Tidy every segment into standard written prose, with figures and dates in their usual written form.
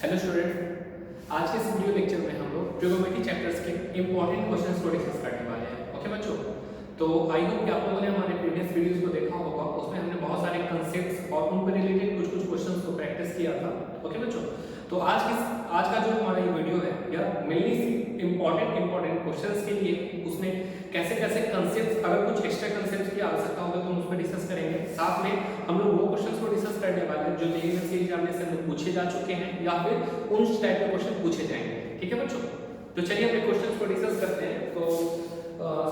Hello student, आज के इस वीडियो लेक्चर में हम लोग ट्रिगोनोमेट्री चैप्टर्स के इंपॉर्टेंट क्वेश्चंस को डिस्कस करने वाले हैं। ओके बच्चों, तो आई होप कि आप लोगों ने हमारे प्रीवियस वीडियोस को देखा होगा। उसमें हमने बहुत सारे कंसेप्ट्स और उन पर रिलेटेड कुछ क्वेश्चंस को प्रैक्टिस किया था। ओके बच्चों, तो आज का जो हमारा ये वीडियो है यह मेनली इंपॉर्टेंट क्वेश्चंस के लिए उसमें कैसे कैसे कंसेप्ट्स, अगर कुछ एक्स्ट्रा कंसेप्ट्स की आवश्यकता होगा तो हम उस पर डिस्कस करेंगे। साथ में हम लोग वो क्वेश्चंस को डिस्कस करने वाले हैं जो जेईई के एग्जामिनेशन में पूछे जा चुके हैं या फिर उन टाइप के क्वेश्चन पूछे जाएंगे। ठीक है बच्चों, तो चलिए अपने क्वेश्चंस को डिस्कस करते हैं। तो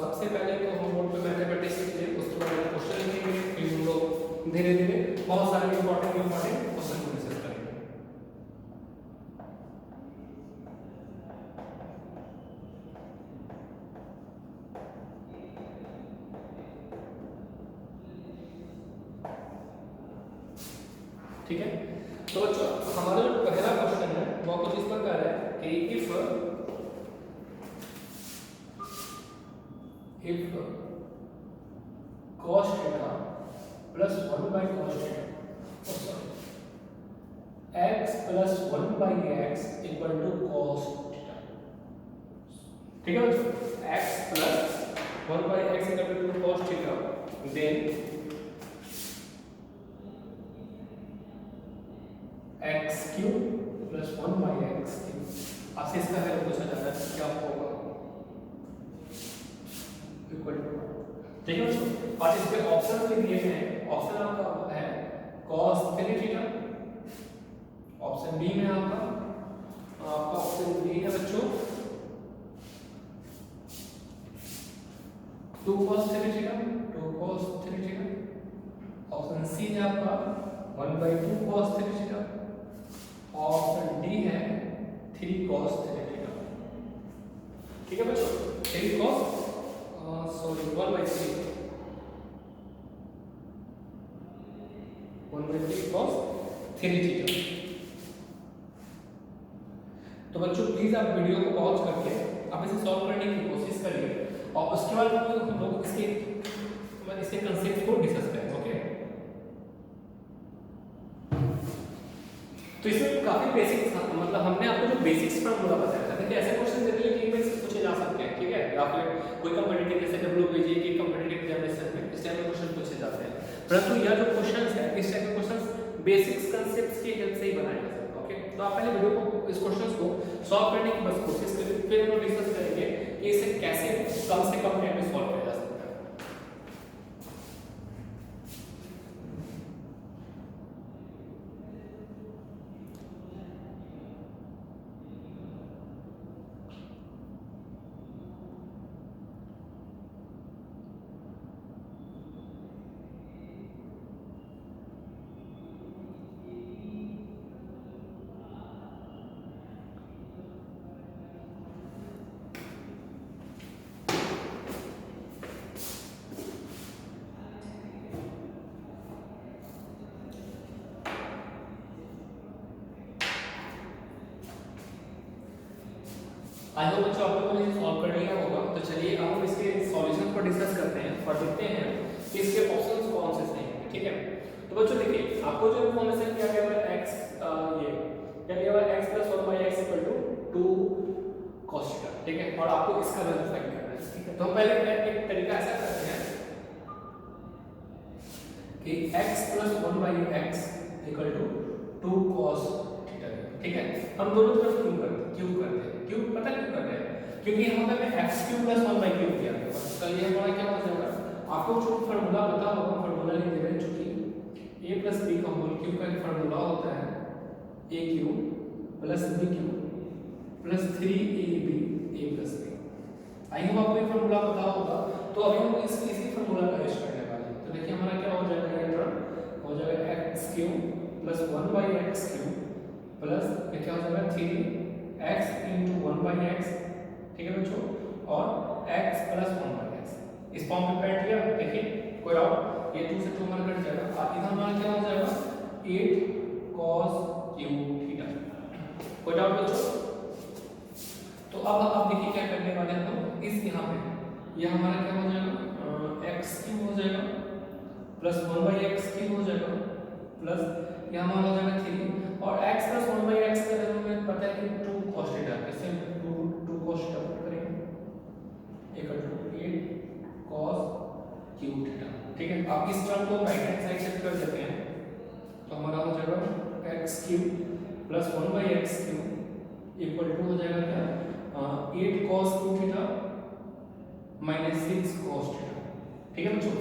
सबसे पहले तो हम बोर्ड पे मैथमेटिक्स लिख लें, उसके बाद क्वेश्चन लिखेंगे, फिर हम लोग धीरे धीरे बहुत सारे इंपॉर्टेंट क्वेश्चन को डिस्कस करेंगे। ठीक है, तो बच्चों हमारा जो पहला क्वेश्चन है वो कुछ इस प्रकार है कि if cos theta plus 1 by cos theta x plus 1 by x equal to cos theta. ठीक है बच्चों, x plus 1 by x equal to cos theta, then x cube plus 1 by x cube. आपसे इसका वैल्यू पूछा जाता है क्या होगा, इक्वल टू। ठीक है बच्चों, और इसके ऑप्शन में दिए हैं। ऑप्शन आपका है cos 3 थीटा, ऑप्शन बी में आपका ऑप्शन बी है बच्चों 2 cos 3 theta, 2 cos 3 theta. Option C है आपका 1 by 2 cos 3 theta. Option D है 3 cos 3 थीटा। ठीक है बच्चों, 3 cos 1 by 3 1 by 3 cos 3 theta. तो बच्चों प्लीज आप वीडियो को पॉज करके आप इसे सॉल्व करने की कोशिश करिए और उसके बाद हम लोग इसके कंसेप्ट को डिस्कस करेंगे। ओके, तो इसमें काफी बेसिक्स, मतलब हमने आपको जो बेसिक्स फॉर्मूला बताया था। देखिए ऐसे क्वेश्चन जनरली में से पूछे जा सकते हैं। ठीक है, या फिर कोई कंपटीटिव जैसे डब्ल्यूपीजी की कंपटीटिव एग्जामिनेशन में इस टाइप के क्वेश्चन पूछे जाते हैं, परंतु यह जो क्वेश्चंस है इस टाइप के क्वेश्चंस बेसिक्स कंसेप्ट्स की हेल्प से ही बनाए जा सकते हैं। ओके, तो आप पहले वीडियो को इस क्वेश्चंस को सॉल्व करने की बस कोशिश करिए, फिर हम लोग डिस्कस करेंगे कि इसे कैसे कम से कम टाइम में सॉल्व किया जा सकता है। आई होप बच्चों आप लोगों ने सॉल्व कर लिया होगा। तो चलिए अब हम इसके सॉल्यूशन को डिस्कस करते हैं और देखते हैं कि इसके ऑप्शंस कौन से सही हैं। ठीक है, तो बच्चों देखिए आपको जो इन्फॉर्मेशन दिया गया है x ये क्या दिया हुआ है x plus 1 by x equal to 2 cos theta. ठीक है, और आपको इसका वैल्यू फाइंड करना है। ठीक है, तो हम पहले एक तरीका ऐसा करते हैं कि x plus 1 by x equal to 2 cos theta. ठीक है, हम दोनों तरफ क्यों करते हैं क्यों पता क्यों कर रहे हैं, क्योंकि यहाँ पे मैं x cube plus 1 by cube किया है। तो ये हमारा क्या हो जाएगा, आपको जो फार्मूला पता होगा, फार्मूला लिख दे रहे हैं, चूंकि a प्लस b का होल क्यूब का फार्मूला होता है a cube plus b cube plus 3ab a plus b। I hope आपको ये फार्मूला पता होगा। तो अभी हम इसी फार्मूला का यूज करने वाले हैं। तो देखिए हमारा क्या हो जाएगा, ये टर्म हो जाएगा x cube plus 1 by x cube plus ये क्या हो जाएगा 3x into 1 by x। ठीक है बच्चों, और x प्लस 1 by x इस फॉर्म में बैठ गया। देखिए कोई डाउट, ये 2 से 2 हमारा कट जाएगा। अब इधर हमारा क्या हो जाएगा 8 cos क्यूब थीटा। कोई डाउट बच्चों? तो अब देखिए क्या करने वाले हैं हम, इस यहाँ पे यह हमारा क्या हो जाएगा x क्यूब हो जाएगा प्लस 1 by x क्यूब हो जाएगा प्लस ये हमारा हो जाएगा 3 और x प्लस 1 बाई एक्स का वैल्यू हमें पता है कि 2 cos थीटा, इससे 2 cos थीटा पुट करेंगे equal to 8 cos cube theta. ठीक है, आप इस टर्म को राइट हैंड साइड शिफ्ट कर देते हैं तो हमारा हो जाएगा x cube plus 1 by x cube equal to हो जाएगा क्या 8 cos cube theta minus 6 cos theta. ठीक है बच्चों,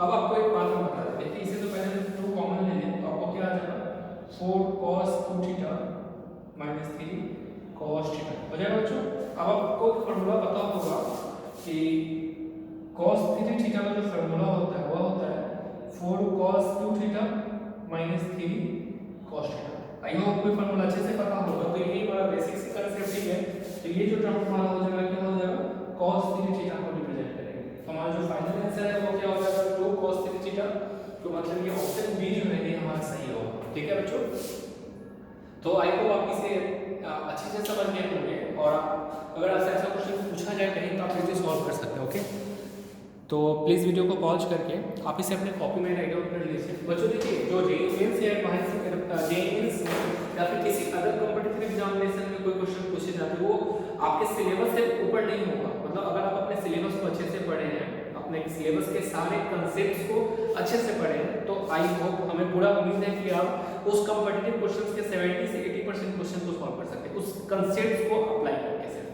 अब आपको एक बात हम बता दें, देखिए इसे तो पहले 2 कॉमन ले लें तो आपको क्या आ जाएगा 4 cos 2 theta minus 3 cos theta हो जाएगा बच्चों। अब आपको फॉर्मूला पता होगा कि cos 3 थीटा का जो फॉर्मूला होता है वह होता है 4 cos 2 theta minus 3 cos theta. I hope कोई फॉर्मूला अच्छे से पता होगा, तो ये हमारा बेसिक कांसेप्ट ही है। तो ये जो टर्म हमारा हो जाएगा क्या हो जाएगा cos 3 थीटा को रिप्रेजेंट करेंगे। तो हमारा जो फाइनल आंसर है वो क्या हो जाएगा 2 cos 3 थीटा। तो मतलब ये ऑप्शन बी जो है ये हमारा सही होगा। ठीक है बच्चों, तो आई होप आप इसे अच्छे से समझ गए होंगे और अगर आपसे ऐसा क्वेश्चन पूछा जाए कहीं तो आप इसे सॉल्व कर सकते हैं। ओके, तो प्लीज़ वीडियो को पॉज करके आप इसे अपने कॉपी में राइट डाउन कर लीजिए। बच्चों देखिए जो जेईई मेंस या एडवांस जेईई मेंस या फिर किसी अदर कॉम्पिटिटिव एग्जामिनेशन में कोई क्वेश्चन पूछे जाते हैं वो आपके सिलेबस से ऊपर नहीं होगा। मतलब अगर आप अपने सिलेबस को अच्छे से पढ़े हैं, अपने सिलेबस के सारे कंसेप्ट्स को अच्छे से पढ़े हैं, तो आई होप हमें पूरा उम्मीद है कि आप उस कॉम्पिटिटिव क्वेश्चंस के 70 से 80% क्वेश्चन को सॉल्व कर सकते हैं उस कंसेप्ट्स को अप्लाई करके सिर्फ।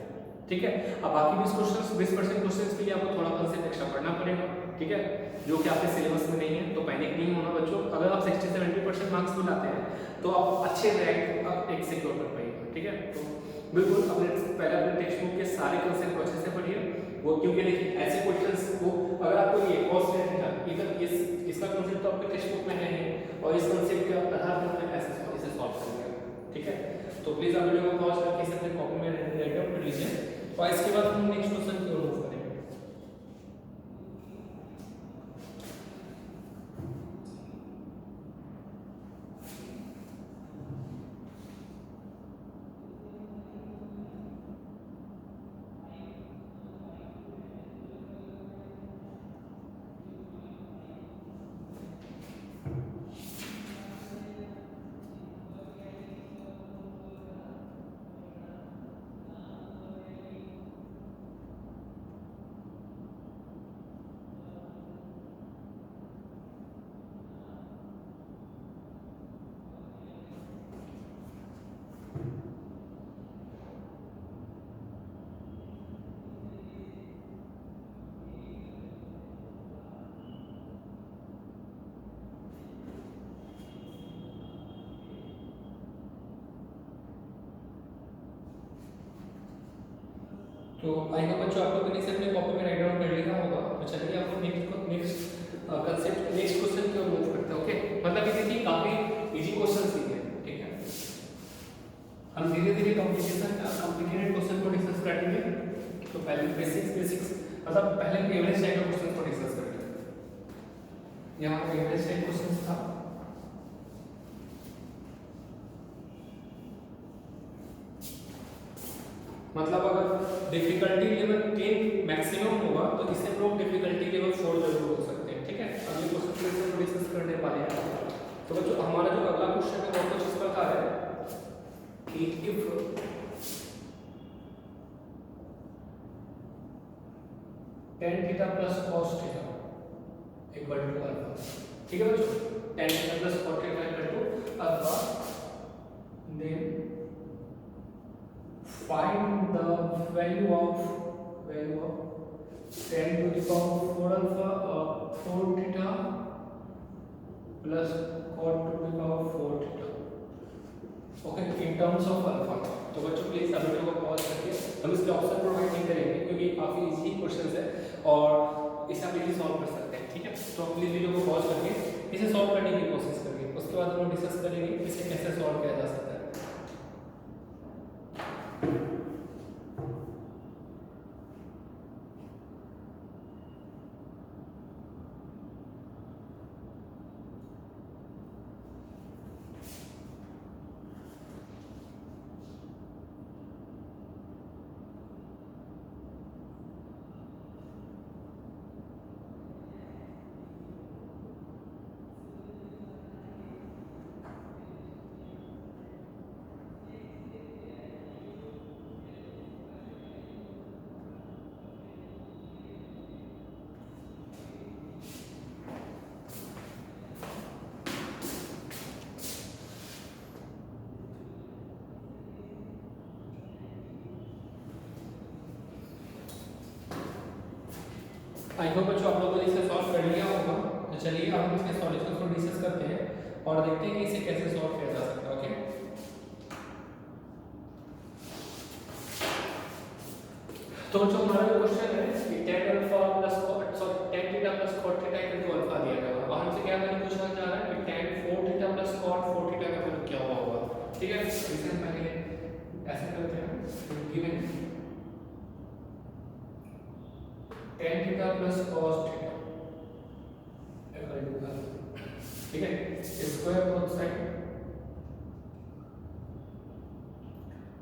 ठीक है, अब बाकी 20% क्वेश्चंस के लिए आपको थोड़ा कंसेप्ट एक्स्ट्रा पढ़ना पड़ेगा। ठीक है, जो कि आपके सिलेबस में नहीं है, तो पैनिक नहीं होना बच्चों। अगर आप 60-70% मार्क्स भी लाते हैं तो आप अच्छे रैंक एक सिक्योर कर पाएंगे। ठीक है, तो बिल्कुल पहले अपने टेक्स्ट बुक के सारे कंसेप्ट को अच्छे से पढ़िए वो, क्योंकि देखिए ऐसे क्वेश्चंस को अगर आपको ये कॉस्ट है इधर इसका कंसेप्ट तो आपके टेक्स्ट बुक में है और इस कंसेप्ट के आधार पर मैं ऐसे इसे सॉल्व करूंगा। ठीक है, तो प्लीज आप वीडियो को पॉज करके इसे अपने कॉपी में राइट डाउन कर लीजिए और इसके बाद हम नेक्स्ट क्वेश्चन की ओर मूव करेंगे। तो आई होप बच्चों आप लोगों ने इसे अपने कॉपी में राइट डाउन कर लिया होगा। तो चलिए आप नेक्स्ट कंसेप्ट नेक्स्ट क्वेश्चन की ओर मूव करते हैं। ओके, मतलब ये देखिए काफी इजी क्वेश्चंस ही है। ठीक है, हम धीरे धीरे कॉम्प्लिकेटेड क्वेश्चन को डिस्कस करेंगे। तो पहले बेसिक्स मतलब पहले एवरेज टाइप का क्वेश्चन को डिस्कस करेंगे। यहाँ पे एवरेज टाइप क्वेश्चन था। मतलब अगर डिफिकल्टी लेवल 10 मैक्सिमम होगा तो इसे हम लोग डिफिकल्टी लेवल 4 जरूर हो सकते हैं। ठीक है, अगले क्वेश्चन को डिस्कस करने वाले हैं। तो बच्चों हमारा जो अगला क्वेश्चन है वो कुछ इस प्रकार है कि if tan theta plus cos theta equal to alpha. ठीक है बच्चों, tan theta plus cos theta equal to alpha, then find the value of tan to the power 4 alpha 4 theta plus cot to the power 4 theta। Okay, in terms of alpha. तो बच्चों please अभी video को pause करके हम इसके option provide नहीं करेंगे क्योंकि काफी इजी क्वेश्चन है और इसे आप इजीली सॉल्व कर सकते हैं। ठीक है, तो प्लीज वीडियो को पॉज करके इसे सॉल्व करने की कोशिश करिए। उसके बाद हम डिस्कस करेंगे इसे कैसे सॉल्व किया जा सकता है। आई होप बच्चों आप लोगों ने इसे सॉल्व कर लिया होगा। तो चलिए अब हम इसके सॉल्यूशन को डिस्कस करते हैं और देखते हैं कि इसे कैसे सॉल्व किया जा सकता है। ओके, तो जो हमारा क्वेश्चन है कि tan alpha plus tan theta plus cot theta equal to alpha दिया गया है और हमसे क्या करना पूछा जा रहा है कि tan 4 theta plus cot 4 theta का वैल्यू क्या होगा। ठीक है, इसे हम पहले ऐसे करते हैं। Given tan theta plus cos theta equal to alpha. ठीक है, स्क्वायर बोथ साइड।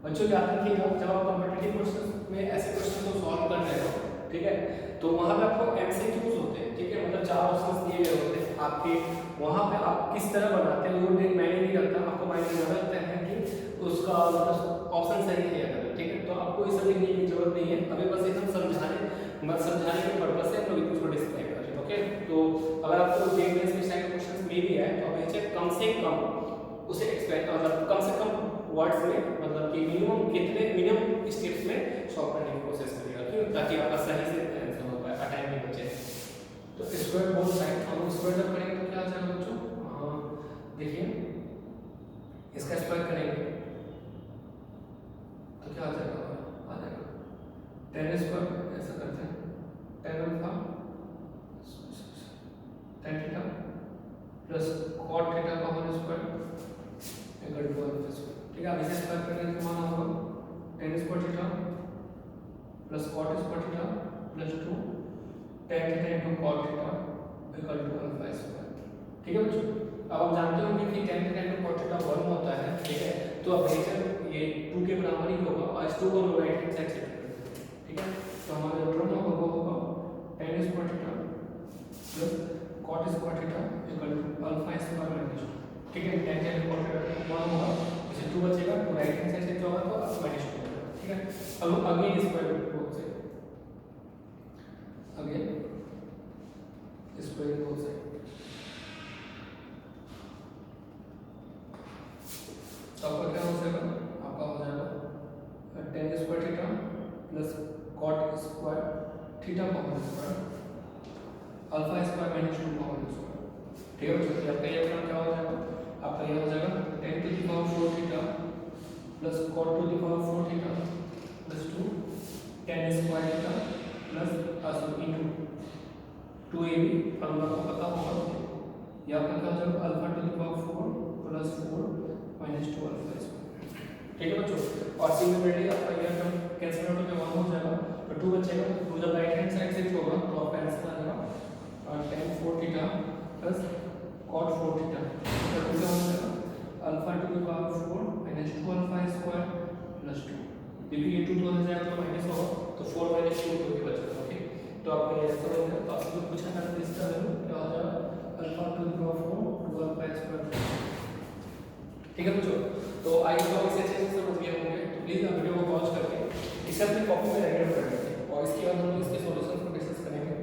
बच्चों याद रखिएगा जब आप कॉम्पिटिटिव क्वेश्चन में ऐसे क्वेश्चन को सॉल्व कर रहे हो, ठीक है, तो वहां पे आपको एमसीक्यूज होते हैं। ठीक है, मतलब 4 ऑप्शंस दिए गए होते हैं आपके, वहां पे आप किस तरह बनाते हैं वो मैंने नहीं करता, आपको माइंड में रहता है कि उसका मतलब ऑप्शन सही है या गलत। ठीक है, तो आपको ये सब लिखने की जरूरत नहीं है, अभी बस एकदम समझाने के पर्पस से हम लोग इसको डिस्क्राइब कर रहे हैं। ओके, तो अगर आपको जेएमएस में शायद क्वेश्चंस में भी आए तो आप इसे कम से कम उसे एक्सप्लेन मतलब कम से कम वर्ड्स में मतलब कि मिनिमम स्टेप्स में सॉल्व करने की कोशिश करिएगा, क्यों, ताकि आपका सही से आंसर हो पाए, टाइम भी बचे। तो स्क्वायर बोथ साइड हम स्क्वायर जब करेंगे तो क्या आ जाएगा बच्चों, देखिए इसका स्क्वायर करेंगे तो क्या आ जाएगा tan स्क्वायर, ऐसा करते हैं tan alpha tan theta plus cot theta का whole square equal to alpha square. ठीक है, अब इसे स्क्वायर करने के माना होगा tan square theta plus cot square theta plus 2 tan theta into cot theta equal to alpha square. ठीक है बच्चों, अब आप जानते होंगे कि tan theta into cot theta 1 होता है। ठीक है, तो अब बेशक ये 2 के बराबर ही होगा और इस 2 को राइट हैंड साइड शिफ्ट कर देंगे। ठीक है, तो हमारा जो टर्म होगा वो होगा tan square theta plus cot square theta equal to alpha square minus 2। ठीक है, tan theta into cot theta 1 होगा, इसे 2 बचेगा तो राइट हैंड साइड शिफ्ट होगा तो माइनस 2 होगा। ठीक है, अब again square root both side, again square both side, तो आपका क्या हो जाएगा, आपका हो जाएगा tan square theta plus cot square theta का whole square alpha square minus 2 का होल स्क्वायर। ठीक है बच्चों, आपका ये टर्म क्या हो जाएगा, आपका ये हो जाएगा tan to the power 4 theta plus cot to the power 4 theta plus 2 tan square theta plus into 2ab formula को पता होगा, ये आपका क्या हो जाएगा alpha to the power 4 plus 4 minus 2 alpha square. ठीक है बच्चों, और सिमिलरली आपका ये टर्म कैंसिल आउट होकर 1 हो जाएगा तो 2 बचेगा, 2 जब राइट हैंड साइड शिफ्ट होगा तो आपका आंसर आ जाएगा tan 4 theta plus cot 4 theta तो क्या हो जाएगा alpha to the power 4 minus 2 alpha square plus 2, क्योंकि ये 2 हो जाएगा तो माइनस होगा तो 4 माइनस 2 2 के बचेगा। ओके, तो आपका ये आंसर हो गया। तो आपसे जो पूछा था इसका वैल्यू क्या हो जाएगा alpha to the power 4 2 alpha square. ठीक है बच्चों, तो आई होप इसे अच्छे से समझ गए होंगे, तो प्लीज आप वीडियो को पॉज करके इसे अपनी कॉपी में राइट डाउन कर लीजिए और इसके बाद हम लोग इसके सॉल्यूशन को डिस्कस करेंगे।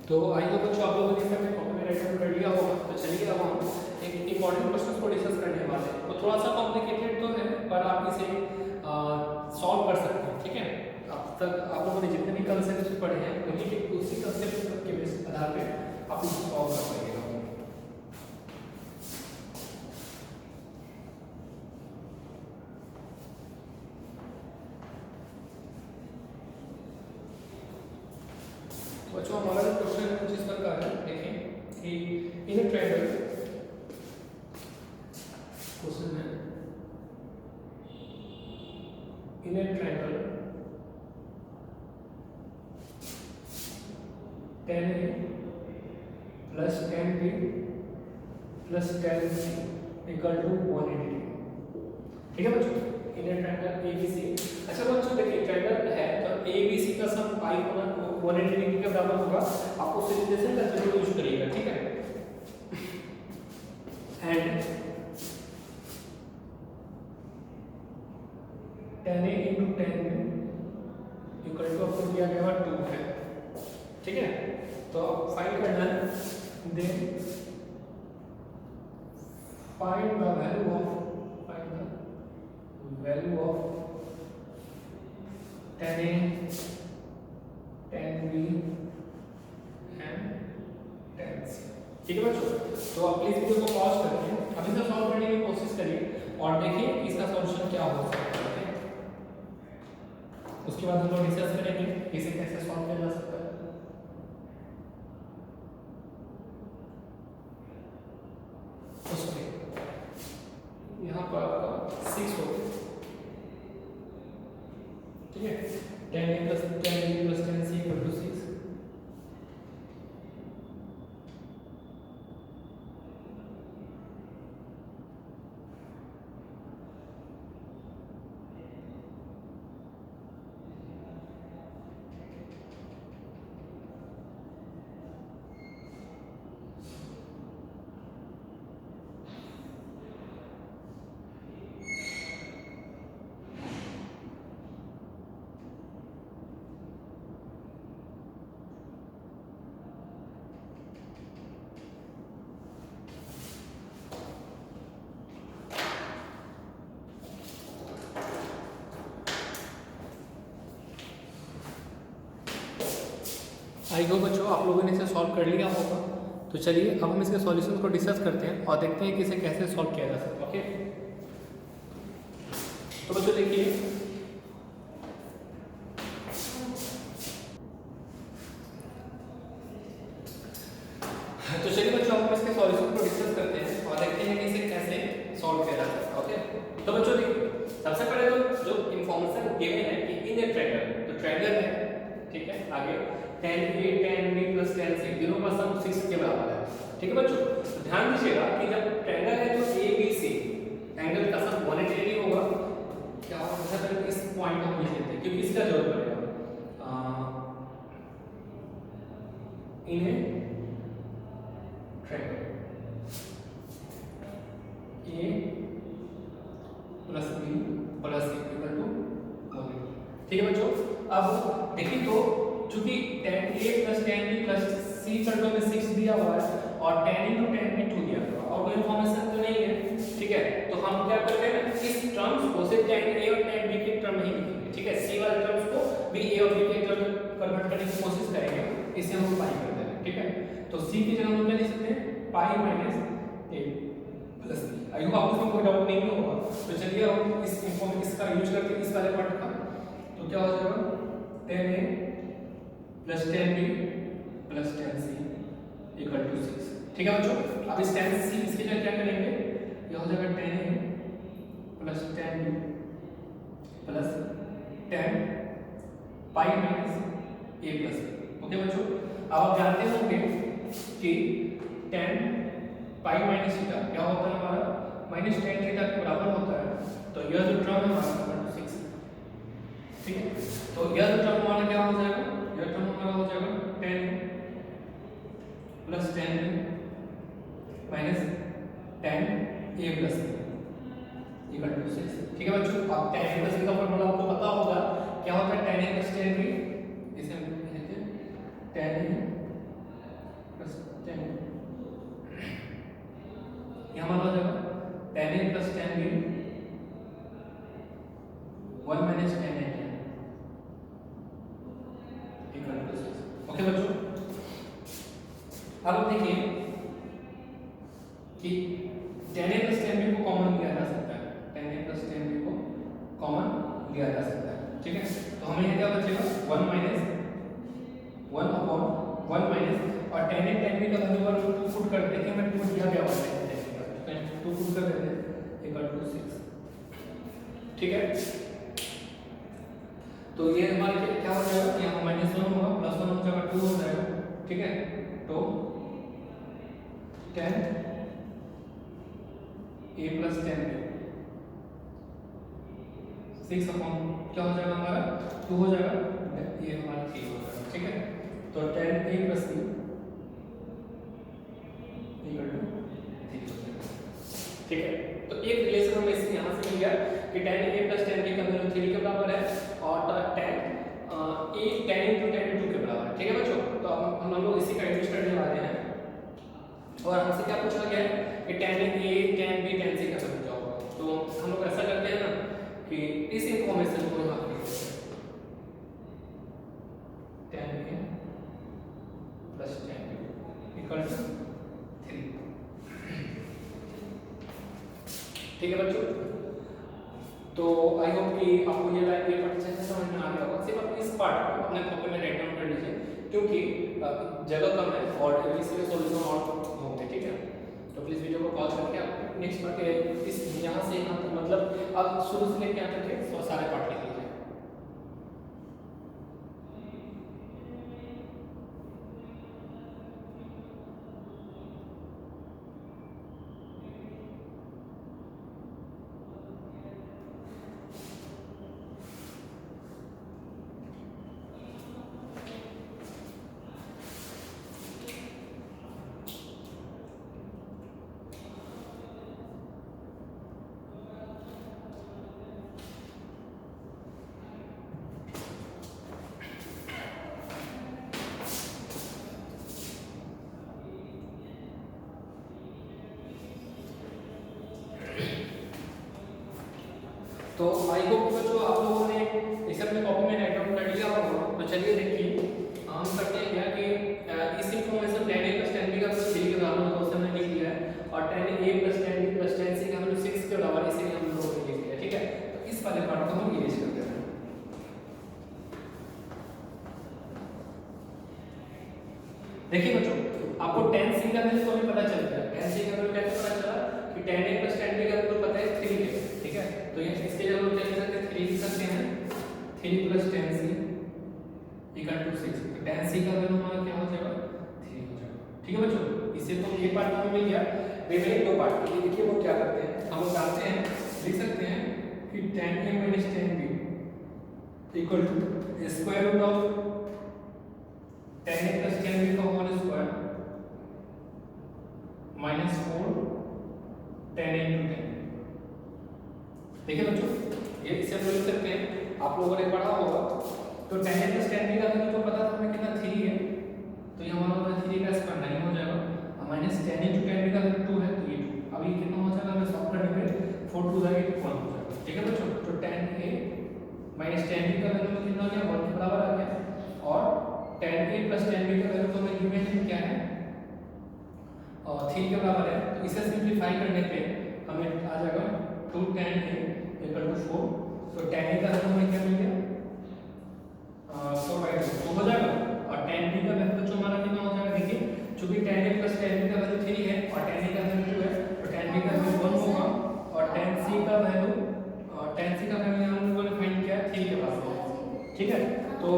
तो आई होप बच्चों आप लोगों ने इसका कॉपी में राइट डाउन कर लिया होगा। तो चलिए अब हम एक इंपॉर्टेंट क्वेश्चन को डिस्कस करने वाले हैं। तो थोड़ा सा कॉम्प्लिकेटेड तो है पर आप इसे सॉल्व कर सकते हैं, ठीक है। अब तक आप लोगों ने जितने भी कंसेप्ट पढ़े हैं वही के उसी कंसेप्ट के आधार पे आप इसे सॉल्व कर पाइएगा। बच्चों हमारा जो क्वेश्चन है कुछ इस प्रकार है, देखें कि इन अ ट्रायंगल क्वेश्चन है in a triangle 10a plus 10b plus 10c equal to 180। ठीक है बच्चों, इन अ ट्रायंगल ABC। अच्छा बच्चों देखिए ट्रायंगल है तो ABC का सम पाई होना 180 डिग्री के बराबर होगा। आप उस रिलेशन का जरूर यूज करिएगा, ठीक है। And 10a into 10b equal to आपको दिया गया 2 है, ठीक है। तो फाइंड करना है, then find the value of 10a 10b and 10c। ठीक है बच्चों, तो आप प्लीज वीडियो को पॉज करके अभी से सॉल्व करने की कोशिश करिए और देखिए इसका सॉल्यूशन क्या हो सकता है। उसके बाद हम लोग डिस्कस करेंगे इसे कैसे सॉल्व किया जा सकता है। उसके यहाँ पर आपका 6 हो गया, ठीक है। 10a plus 10b plus 10c equal to 6। I hope बच्चों आप लोगों ने इसे सॉल्व कर लिया होगा। तो चलिए अब हम इसके सॉल्यूशन को डिस्कस करते हैं और देखते हैं कि इसे कैसे सॉल्व किया जा सकता है। ओके, तो बच्चों देखिए तो चलिए बच्चों हम इसके सॉल्यूशन को डिस्कस करते हैं और देखते हैं कि इसे कैसे सॉल्व किया जा सकता है। ओके, तो बच्चों देखिए सबसे पहले तो जो इंफॉर्मेशन गिवन है कि इन ए ट्रायंगल, तो ट्रायंगल है, ठीक है। आगे 10a 10b plus 10c तीनों का सम 6 के बराबर है, ठीक है बच्चों। ध्यान दीजिएगा कि जब ट्रायंगल है तो ABC एंगल का सम 180 डिग्री होगा। क्या होगा सर, इस पॉइंट को हम लिख लेते हैं क्योंकि इसका जरूरत पड़ेगा। In a triangle A plus B plus C equal to 180, ठीक है बच्चों। अब देखिए तो चूंकि 10a plus 10b plus c term में 6 दिया हुआ है और 10 into 10 में 2 दिया हुआ है और कोई इंफॉर्मेशन तो नहीं है, ठीक है। तो हम क्या करते हैं ना, इस टर्म्स को सिर्फ 10a और 10b के टर्म में ही लिखेंगे, ठीक है। c वाले टर्म्स को भी a और b के टर्म में कन्वर्ट करने की कोशिश करेंगे, इसे हम पाई कर देंगे, ठीक है। तो c की जगह हम क्या लिख सकते हैं, pi minus a plus b। I hope आपको कोई डाउट नहीं होगा। तो चलिए हम इस इसका यूज करके इस वाले पार्ट का, तो क्या हो जाएगा 10a plus 10b plus 10c equal to 6, ठीक है बच्चों। अब इस 10c इसके लिए क्या करेंगे, ये हो जाएगा 10a plus 10b plus 10 pi minus a plus b, okay बच्चों। अब आप जानते होंगे कि 10 पाई माइनस थीटा क्या होता है हमारा, माइनस 10 थीटा के बराबर होता है। तो यह जो टर्म है हमारा 6, ठीक है। तो यह जो टर्म हमारा क्या हो जाएगा, यह टर्म हमारा हो जाएगा 10 plus 10 minus 10 a plus b equal to 6, ठीक है बच्चों। अब 10 a प्लस b का फॉर्मूला आपको पता होगा, क्या होता है 10 a प्लस 10 b, इसे हम लिखते हैं 10 a 10 ये हमारा हो जाएगा tan a plus tan b 1 minus tan a equal to 6। Okay बच्चों, अब देखिए कि tan a plus tan b को कॉमन लिया जा सकता है, tan a plus tan b को कॉमन लिया जा सकता है, ठीक है। तो हमें ये क्या बचेगा 1 minus 1 upon 1 minus और tan a tan b का वैल्यू पर 2 पुट कर देते हैं, मैं 2 दिया गया हुआ है, 2 पुट कर देते हैं इक्वल टू 6, ठीक है। तो ये हमारे क्या हो जाएगा, यहाँ -1 होगा, +1 हो जाएगा, 2 हो जाएगा, ठीक है। तो tan a plus tan b 6 upon क्या हो जाएगा हमारा 2 हो जाएगा, ये हमारा 3 हो जाएगा, ठीक है। तो tan a plus b equal to 3 हो जाएगा, ठीक है। तो एक रिलेशन हमें इससे यहाँ से मिल गया कि tan a plus tan b का वैल्यू 3 के बराबर है और tan a tan into tan 2 के बराबर है, ठीक है बच्चों। तो हम लोग इसी का यूज करने वाले हैं और हमसे क्या पूछा गया है कि tan a tan b tan c का वैल्यू क्या होगा। तो हम लोग ऐसा करते हैं ना कि इस इंफॉर्मेशन को यहाँ पे tan a plus tan b equal to 3, ठीक है बच्चों। तो आई होप कि आपको ये लाइन पेपर अच्छे से समझ में आ गया होगा। सिर्फ आप इस पार्ट को अपने कॉपी में राइट डाउन कर लीजिए क्योंकि जगह कम है और इसलिए सॉल्यूशन और होंगे, ठीक है। तो प्लीज वीडियो को पॉज करके आप नेक्स्ट पार्ट इस यहाँ से यहाँ तक मतलब आप शुरू से लेकर यहाँ तक के सारे पार्ट लिख लीजिए। तो आई होप बच्चों आप लोगों ने इसे अपनी कॉपी में राइट डाउन कर लिया होगा। तो चलिए देखिए हम करते हैं क्या कि इस information tan a plus tan b का वैल्यू 3 के बराबर है, तो उसे हमने लिख लिया है और tan a plus tan b plus tan c का वैल्यू 6 के बराबर है, इसीलिए हम लोगों ने लिख लिया, ठीक है। तो इस वाले पार्ट को हम इरेज करते हैं। देखिए बच्चों आपको tan c का वैल्यू तो अभी पता चल गया, tan c का वैल्यू कैसे पता चला कि tan a plus tan b का वैल्यू पता है 3 है, ठीक है। तो ये इसके जगह हम क्या लिख सकते हैं 3 लिख सकते हैं, 3 plus tan c equal to 6। तो tan c का वैल्यू हमारा क्या हो जाएगा 3 हो जाएगा, ठीक है बच्चों। इससे तो ये पार्ट हमें मिल गया, रिमेनिंग दो पार्ट के लिए देखिए वो क्या करते हैं, हम लोग जानते हैं लिख सकते हैं कि tan a minus tan b equal to square root of tan a plus tan b का whole square -4 tan a into 10। देखिए बच्चों ये इसे हम लिख सकते हैं, आप लोगों ने पढ़ा होगा। तो tan a plus tan b का वैल्यू तो पता था हमें कितना 3 है, तो ये हमारा होगा 3 का स्क्वायर 9 हो जाएगा और minus tan into tan b का वैल्यू 2 है, तो ये 2 अब ये कितना हो जाएगा, हमें सॉल्व करने पे 4 2 जाएगा तो 1 हो जाएगा, ठीक है बच्चों। तो tan a minus tan b का वैल्यू कितना हो गया 1 के बराबर आ गया और tan a plus tan b का वैल्यू तो हमें गिवन है क्या है 3 के बराबर है। तो इसे सिंपलीफाई करने पे हमें आ जाएगा 2 tan a इक्वल टू 4। तो tan a का वैल्यू हमें क्या मिल गया 4/2 तो हो जाएगा और tan b का वैल्यू जो हमारा कितना हो जाएगा, देखिए चूंकि tan a plus tan b का वैल्यू 3 है और tan a का वैल्यू 2 है, तो tan b का वैल्यू 1 होगा और tan c का वैल्यू हम लोगों ने फाइंड किया 3 के पास है, ठीक है। तो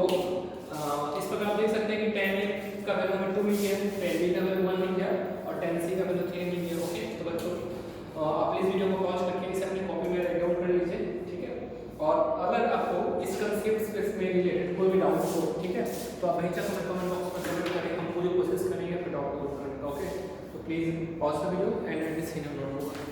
इस प्रकार आप देख सकते हैं कि tan a का वैल्यू हमें 2 मिल गया, tan b का वैल्यू 1 मिल गया और tan c का वैल्यू 3 मिल गया। ओके तो बच्चों आप प्लीज वीडियो को पॉज करके इसे अपनी कॉपी में राइट डाउन कर लीजिए, ठीक है। और अगर आपको इस कंसेप्ट में रिलेटेड कोई भी डाउट हो, ठीक है, तो आप बेहिचक हमें कमेंट बॉक्स में कमेंट करें, हम पूरी कोशिश करेंगे अपने डाउट को दूर करने का। ओके तो please pause the video and and this in your notebook.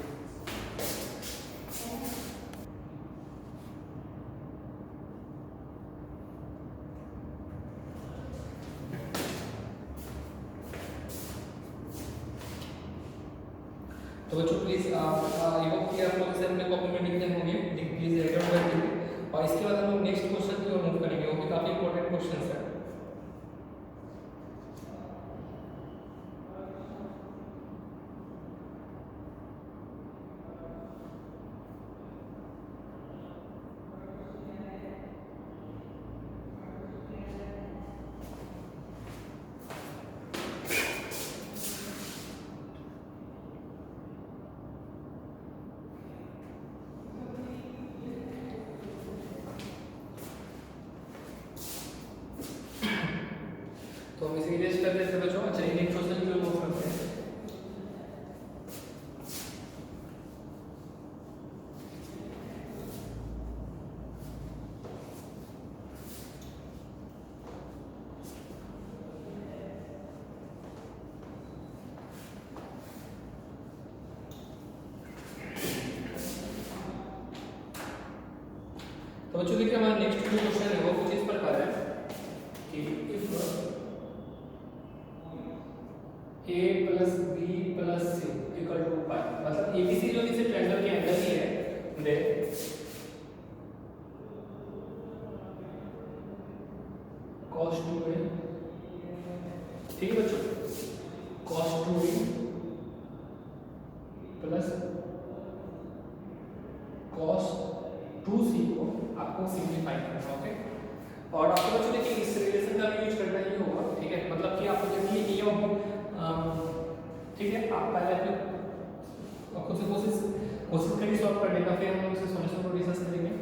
तो बच्चों प्लीज आई होप कि आप लोग सर में कॉपी में लिख रहे होंगे, प्लीज राइट डाउन कर दीजिए। और इसके बाद हम लोग नेक्स्ट क्वेश्चन की ओर मूव करेंगे, वो भी काफी इंपॉर्टेंट क्वेश्चन है। तो हम इसे इरेज कर देते हैं बच्चों। अच्छा, नेक्स्ट क्वेश्चन की ओर मूव करते हैं। तो बच्चों देखिए हमारा नेक्स्ट जो क्वेश्चन है वो कुछ इस प्रकार है कि if a plus b plus c equal to pi, मतलब abc जो इसे ट्रायंगल के एंगल ही है, दे cos 2a, ठीक है बच्चों, cos 2a plus cos 2c को आपको सिंप्लीफाई करना है। ओके, और आपको बच्चों देखिए इस रिलेशन का भी यूज करना ही होगा, ठीक है, मतलब कि आपको जब ये होगी, ठीक है, आप पहले अपने खुद से कोशिश करिए सॉल्व करने का, फिर हम लोग इसे सॉल्यूशन को डिस्कस करेंगे।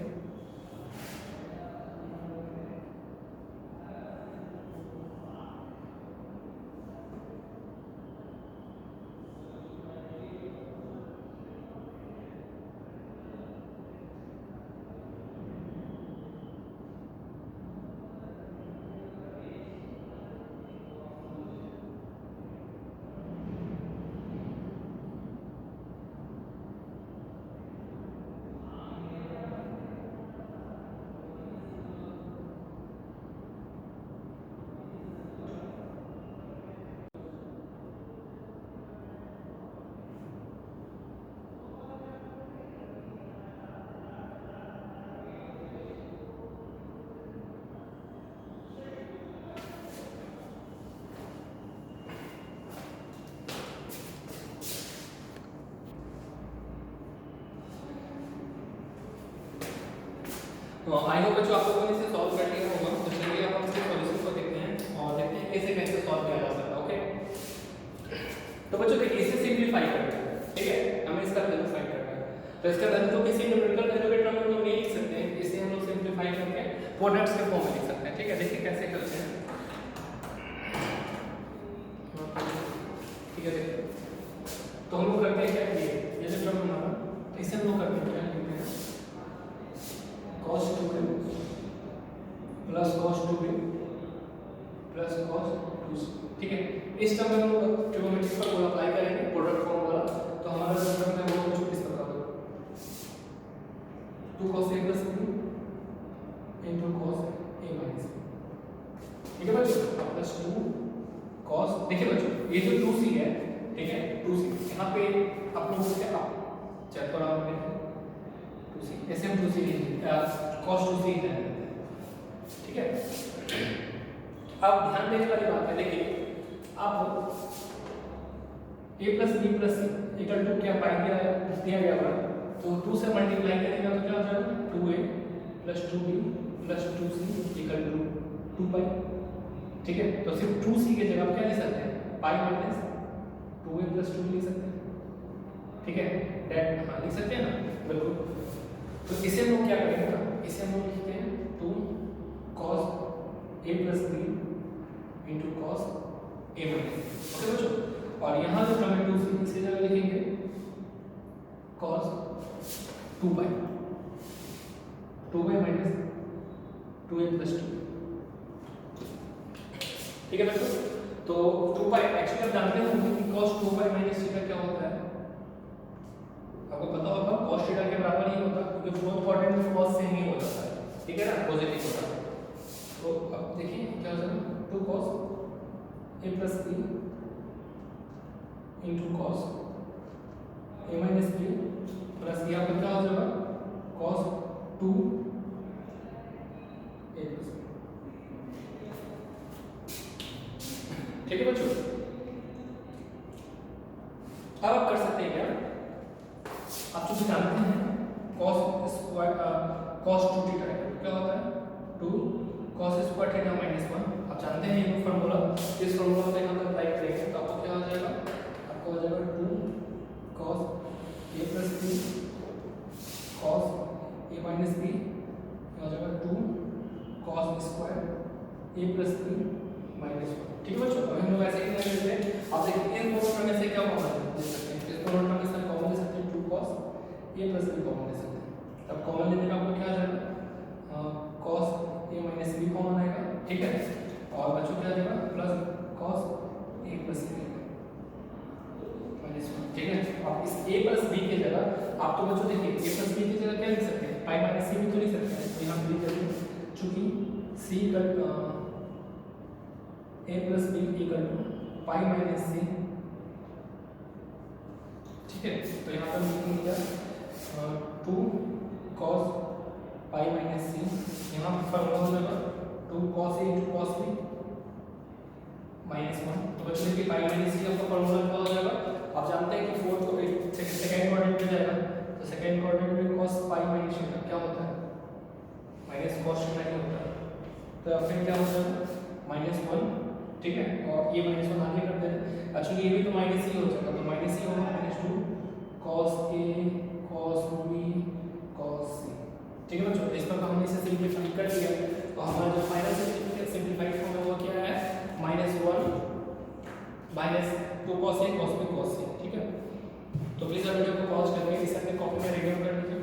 आई होप बच्चों आप लोगों ने इसे सॉल्व कर लिया होगा। तो चलिए अब हम इसके सॉल्यूशन को देखते हैं और देखते हैं कैसे कैसे सॉल्व किया जा सकता है। ओके, तो बच्चों देखिए इसे सिंपलीफाई करते हैं, ठीक है, हमें इसका वैल्यू फाइंड करना है। तो इसका वैल्यू तो किसी न्यूमेरिकल वैल्यू के टर्म में हम लोग नहीं लिख सकते हैं, इसे हम लोग सिंपलीफाई करके प्रोडक्ट्स के फॉर्म में लिख सकते हैं। ठीक है, देखिए कैसे करते हैं। ठीक है, देखिए तो हम लोग करते हैं क्या, ये जो टर्म हमारा, इसे हम लोग करते हैं क्या, लिखते हैं cos 2a plus cos 2b plus cos 2c। ठीक है, इस टर्म में हम लोग ट्रिग्नोमेट्री का फॉर्मूला अप्लाई करेंगे, प्रोडक्ट फॉर्म वाला। तो हमारा जो टर्म है वो कुछ इस प्रकार होगा, 2 cos a plus b into cos a minus b। ठीक है बच्चों, प्लस 2 cos, देखिए बच्चों ये जो 2c है, ठीक है, 2c यहाँ पे आप लोग क्या चेक करो, आप 2c ऐसे हम 2c cos 2c है, ठीक है। अब ध्यान देने वाली बात है, देखिए अब a plus b plus c equal to क्या पाई दिया गया है, तो 2 से मल्टीप्लाई करेंगे तो क्या हो जाएगा, 2a plus 2b plus 2c equal to 2 pi. ठीक है, तो सिर्फ 2c की जगह क्या लिख सकते हैं, पाई माइनस 2a प्लस 2 लिख सकते हैं। ठीक है, डेट हाँ लिख सकते हैं ना, बिल्कुल। तो इसे हम लोग क्या करेंगे ना, इसे हम लोग लिखते हैं 2 cos a plus b into cos a minus. Okay बच्चों, और यहाँ जो टर्म है 2c इसे जगह लिखेंगे cos 2 पाई, 2 पाई माइनस 2a प्लस 2। ठीक है बच्चों, तो 2 पाई एक्चुअली आप जानते होंगे कि cos 2 पाई माइनस थीटा क्या होता है, आपको पता होगा cos थीटा के बराबर ही होता है, क्योंकि फोर्थ क्वाड्रेंट में cos सेम ही होता है। ठीक है ना, पॉजिटिव होता है। तो अब देखिए क्या हो जाएगा, 2 cos a plus b into cos a minus b plus यहाँ पर क्या हो जाएगा cos 2 ए प्लस बी। ठीक है बच्चों, अब आप कर सकते हैं क्या, आप चूंकि जानते हैं cos स्क्वायर cos 2 थीटा क्या होता है 2 cos स्क्वायर थीटा माइनस 1, आप जानते हैं ये फार्मूला। इस फार्मूला को यहाँ पर अप्लाई करेंगे तो आपको क्या हो जाएगा, आपको हो जाएगा 2 cos a plus b cos a minus b हो जाएगा 2 cos square a plus b minus 1। ठीक है बच्चों, अभी हम लोग ऐसे ही कर लेते हैं। आप देखिए इन दोनों टर्म में से क्या कॉमन ले सकते हैं, इस दोनों टर्म में से कॉमन ले सकते हैं 2 cos a plus b common ले सकते हैं। तब कॉमन लेने का आपको क्या आ जाएगा cos a minus b common आएगा। ठीक है, और बच्चों क्या आ जाएगा plus cos a plus b minus 1। ठीक है, अब इस a प्लस b की जगह आप तो बच्चों देखिए a प्लस b की जगह क्या लिख सकते हैं, पाई माइनस c भी तो लिख सकते हैं। तो यहाँ पे लिख देते हैं चूंकि c का a plus b equal to pi minus c। ठीक है, तो यहाँ पर लिखेंगे क्या 2 cos पाई माइनस c, यहाँ पर फॉर्मूला हो जाएगा 2 cos a into cos b minus 1। तो बच्चों देखिए पाई माइनस c का फॉर्मूला क्या हो जाएगा, आप जानते हैं कि फोर्थ को सेकंड क्वाड्रेंट में जाएगा, तो सेकंड क्वाड्रेंट में cos पाई माइनस थीटा क्या होता है माइनस cos थीटा ही होता है। तो फिर क्या हो जाएगा -1। ठीक है, और ये -1 आगे कर दें, अच्छा ये भी तो माइनस ही हो जाएगा, तो माइनस ही होगा -2 cos a cos b cos c। ठीक है बच्चों, इस पर हमने इसे सिंपलीफाई कर दिया, तो हमारा जो फाइनल सिंपलीफाइड फॉर्म है वो क्या है -1 -2 cos a cos b cos c। ठीक है, तो प्लीज आप वीडियो को पॉज करके इसे अपने कॉपी में रिव्यू कर लीजिए।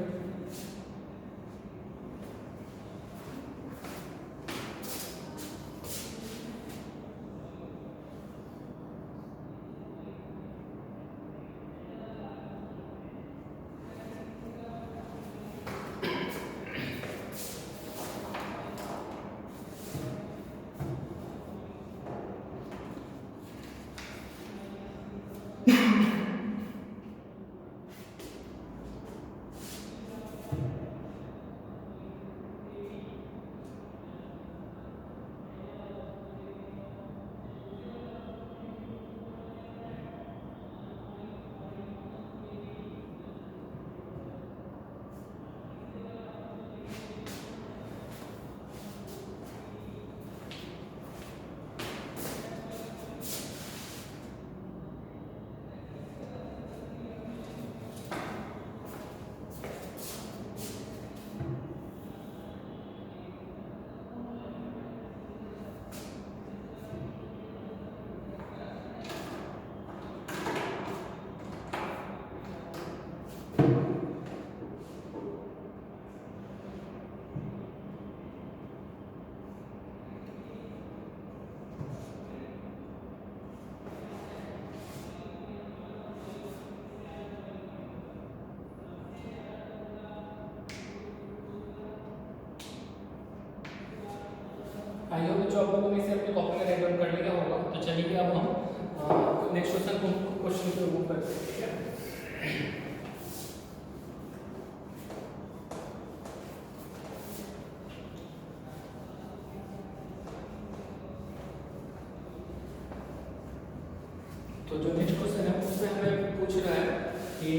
आई होप बच्चों आप लोगों ने इसे अपनी कॉपी में राइट डाउन कर लिया होगा। तो चलिए अब हम नेक्स्ट क्वेश्चन पे मूव करते हैं। ठीक है, तो जो नेक्स्ट क्वेश्चन है उसमें हमें पूछ रहा है कि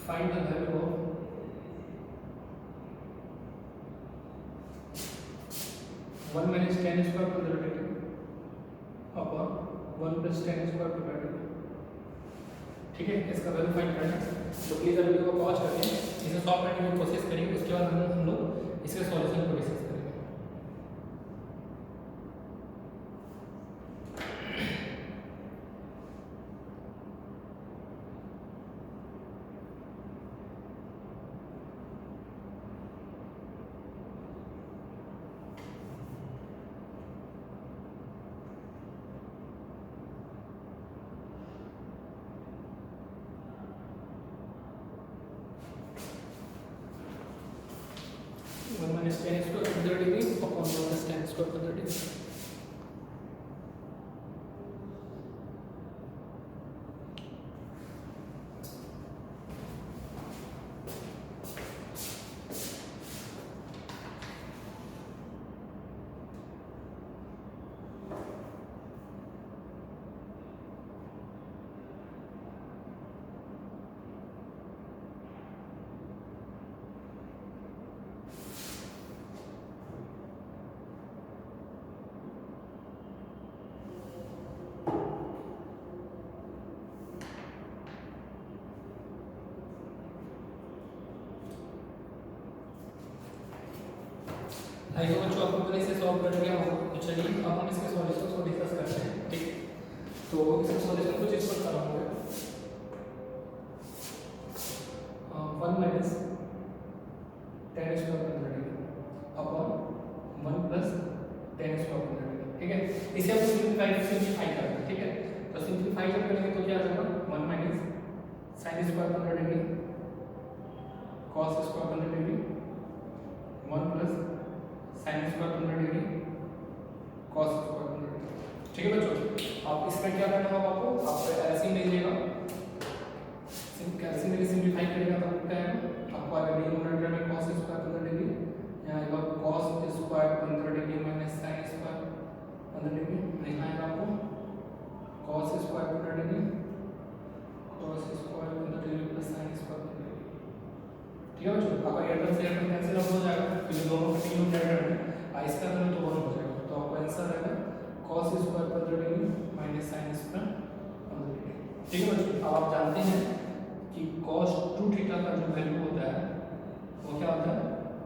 find the value of one minus ten square conservative upon 1 plus ten square probability. ठीक है, इसका वैल्यू फाइंड करना है। तो प्लीज आप वीडियो को पॉज करके इसे सॉल्व करने की कोशिश करेंगे, उसके बाद हम लोग इसके सॉल्यूशन को डिस्कस करेंगे। One minus ten square conservative upon 1 plus ten square conservative. I hope बच्चों आपको पहले से सॉल्व कर गया होगा। तो चलिए अब हम इसके सॉल्यूशन को डिस्कस करते हैं, ठीक है। तो इसका सॉल्यूशन कुछ इस प्रकार होगा, 1 माइनस tan स्क्वायर पर 100 अपॉन 1 प्लस tan स्क्वायर पर 100, ठीक है। इसे हम सिंपलीफाई करते हैं, ठीक है। तो सिंपलीफाई जब करेंगे तो क्या आ जाएगा, 1 माइनस sin स्क्वायर पर 100 cos स्क्वायर पर 100 1 प्लस sin स्क्वायर पर 100 cos स्क्वायर पर 100, ठीक है बच्चों। अब इसमें क्या करना होगा आपको, आप एलसीएम ले लीजिएगा, कैलसियम में सिंपलीफाई करेगा तो क्या है, आपको आएगा डिनोमिनेटर में cos स्क्वायर 15 यहाँ आएगा cos square 15 minus sin square 15 यहाँ आएगा आपको cos square 15 cos square 15 plus sin square 15, ठीक है बच्चों। आपका ये टर्म से ये टर्म कैंसिल हो जाएगा क्योंकि दोनों का डिनोमिनेटर है, इसका टर्म तो 1 हो जाएगा। तो आपका आंसर आएगा cos square 15 minus sin square 15, ठीक है बच्चों। अब आप जानते हैं कि cos 2 थीटा का जो वैल्यू होता है वो क्या होता है,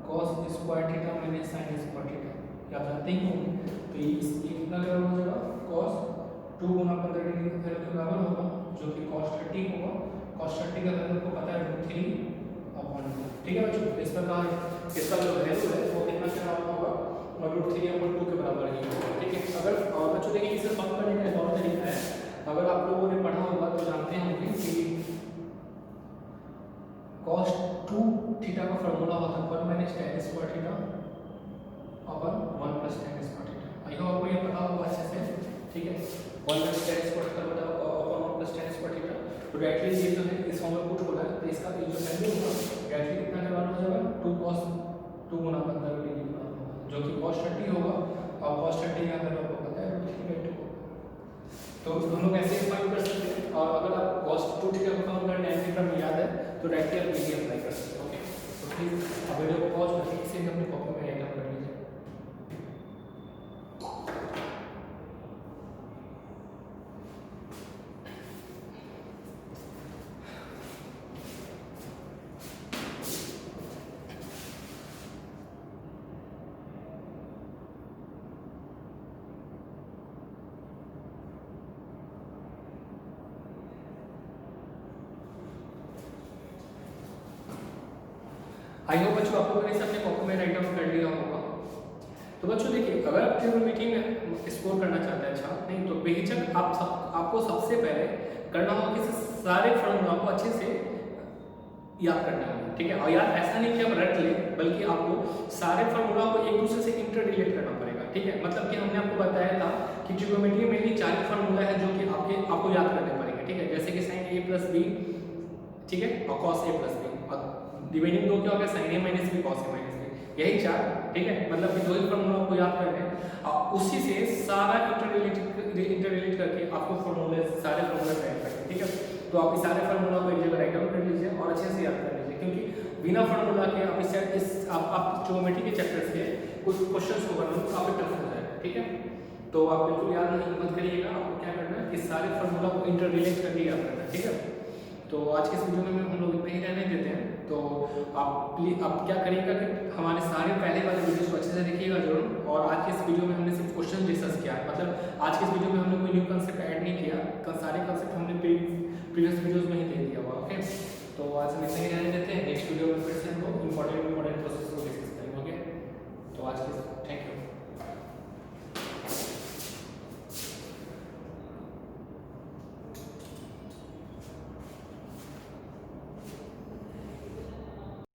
cos square theta minus sin square theta, ये आप जानते ही होंगे। तो ये कितना बराबर हो जाएगा, cos 2 गुना 15 डिग्री का वैल्यू के बराबर होगा जो कि cos 30 होगा। cos 30 का वैल्यू आपको पता है √3/2, ठीक है बच्चों। इस प्रकार इसका जो वैल्यू है वो कितना के बराबर होगा, √3/2 के बराबर ही होगा, ठीक है। अगर और बच्चों देखिए इसे सॉल्व करने का एक और तरीका है, अगर आप लोगों ने पढ़ा होगा तो जानते होंगे कि cos 2 थीटा का फार्मूला होता है 1 minus tan square theta upon 1 plus tan square theta. I hope आपको ये पता होगा अच्छे से, ठीक है। 1 minus tan square theta upon 1 plus tan square theta, तो डायरेक्टली ये जो है इस फॉर्म में पुट हो रहा है, तो इसका जो वैल्यू होगा डायरेक्टली कितना के बराबर हो जाएगा, 2 cos 2 गुना 15 डिग्री के बराबर होगा जो कि cos 30 होगा, और cos 30 का वैल्यू आपको पता है √3/2 होगा। तो हम लोग ऐसे फाइंड कर सकते हैं, और अगर आप cos 2 थीटा को फाइंड करना tan थीटा में याद है तो डायरेक्टली आप इजी अप्लाई कर सकते हैं, ओके। तो प्लीज आप वीडियो को पॉज करके इसे अपनी कॉपी में राइट डाउन कर लीजिए। आई होप बच्चों आपको मैंने इसे अपने कॉपी में राइट डाउन कर लिया होगा। तो बच्चों देखिए, अगर आप ट्रिग्नोमेट्री में स्कोर करना चाहते हैं अच्छा, नहीं तो बेहिचक आपको सबसे पहले करना होगा कि सारे फॉर्मूला को अच्छे से याद करना होगा, ठीक है। और याद ऐसा नहीं कि आप रट ले, बल्कि आपको सारे फॉर्मूला को एक दूसरे से इंटर रिलेट करना पड़ेगा, ठीक है। मतलब कि हमने आपको बताया था कि ट्रिग्नोमेट्री में मेनली 4 फॉर्मूला है जो कि आपको याद करने पड़ेंगे, ठीक है। जैसे कि sin a प्लस बी, ठीक है, और cos a प्लस बी, और रिमेनिंग दो क्या हो गया, sin a minus b cos a minus b, यही 4, ठीक है। मतलब कि 2 ही फॉर्मूला को याद करना है, और उसी से सारा इंटररिलेट करके आपको फॉर्मूले सारे फॉर्मूला तैयार करना है, ठीक है। तो आप इस सारे फॉर्मूला को एक जगह राइट डाउन कर लीजिए और अच्छे से याद कर लीजिए, क्योंकि बिना फॉर्मूला के आप आप ज्योमेट्री के चैप्टर से कुछ क्वेश्चंस को करना काफी टफ हो जाएगा, ठीक है। तो आप बिल्कुल याद नहीं मत करिएगा, आपको क्या करना है, इस सारे फॉर्मूला को इंटररिलेट करके याद करना है, ठीक है। तो आज के इस वीडियो में हम लोग इतना ही रहने देते हैं। तो आप क्या करिएगा कि हमारे सारे पहले वाले वीडियोस को अच्छे से देखिएगा जरूर, और आज के इस वीडियो में हमने सिर्फ क्वेश्चन डिस्कस किया है, मतलब आज के इस वीडियो में हमने कोई न्यू कंसेप्ट ऐड नहीं किया, सारे कंसेप्ट हमने प्रीवियस वीडियोस में ही दे दिया हुआ, ओके। तो आज हम इतना ही रहने देते हैं, नेक्स्ट वीडियो में फिर से हम लोग इंपॉर्टेंट प्रोसेस को डिस्कस करेंगे, ओके। तो आज के